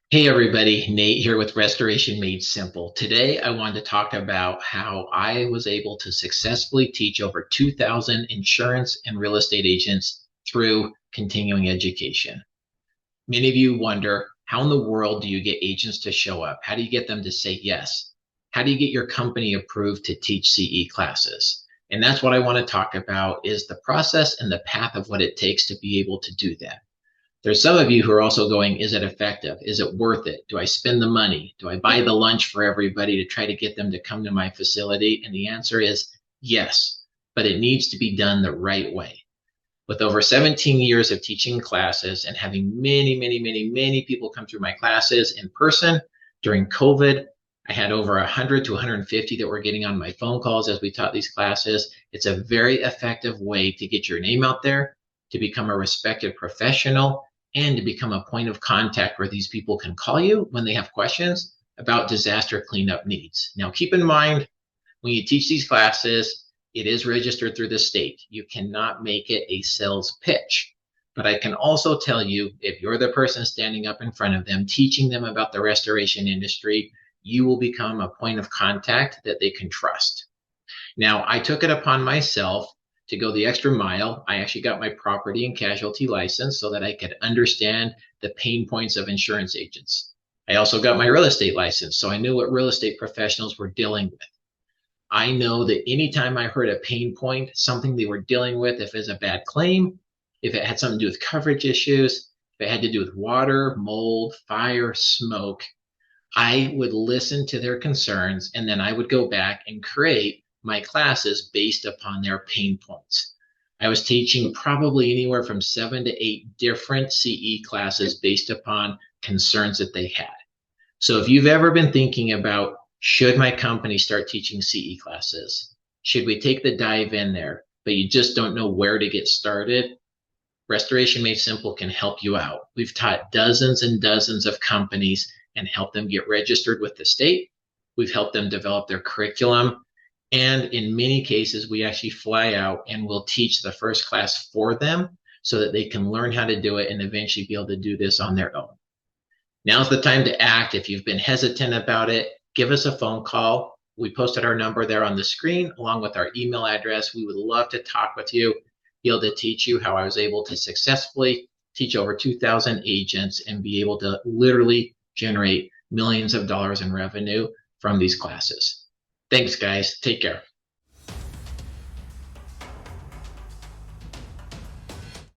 Hey everybody, Nate here with Restoration Made Simple. Today I wanted to talk about how I was able to successfully teach over 2,000 insurance and real estate agents through continuing education. Many of you wonder, how in the world do you get agents to show up? How do you get them to say yes? How do you get your company approved to teach CE classes? And that's what I want to talk about is the process and the path of what it takes to be able to do that. There's some of you who are also going, is it effective? Is it worth it? Do I spend the money? Do I buy the lunch for everybody to try to get them to come to my facility? And the answer is yes, but it needs to be done the right way. With over 17 years of teaching classes and having many people come through my classes in person during COVID, I had over 100 to 150 that were getting on my phone calls as we taught these classes. It's a very effective way to get your name out there, to become a respected professional, and to become a point of contact where these people can call you when they have questions about disaster cleanup needs. Now, keep in mind, when you teach these classes, it is registered through the state. You cannot make it a sales pitch. But I can also tell you, if you're the person standing up in front of them, teaching them about the restoration industry, you will become a point of contact that they can trust. Now, I took it upon myself to go the extra mile. I actually got my property and casualty license so that I could understand the pain points of insurance agents. I also got my real estate license, so I knew what real estate professionals were dealing with. I know that anytime I heard a pain point, something they were dealing with, if it's a bad claim, if it had something to do with coverage issues, if it had to do with water, mold, fire, smoke, I would listen to their concerns and then I would go back and create my classes based upon their pain points. I was teaching probably anywhere from 7 to 8 different CE classes based upon concerns that they had. So if you've ever been thinking about, should my company start teaching CE classes? Should we take the dive in there, but you just don't know where to get started? Restoration Made Simple can help you out. We've taught dozens and dozens of companies and helped them get registered with the state. We've helped them develop their curriculum. And in many cases, we actually fly out and we'll teach the first class for them so that they can learn how to do it and eventually be able to do this on their own. Now's the time to act. If you've been hesitant about it, give us a phone call. We posted our number there on the screen along with our email address. We would love to talk with you, be able to teach you how I was able to successfully teach over 2,000 agents and be able to literally generate millions of dollars in revenue from these classes. Thanks, guys. Take care.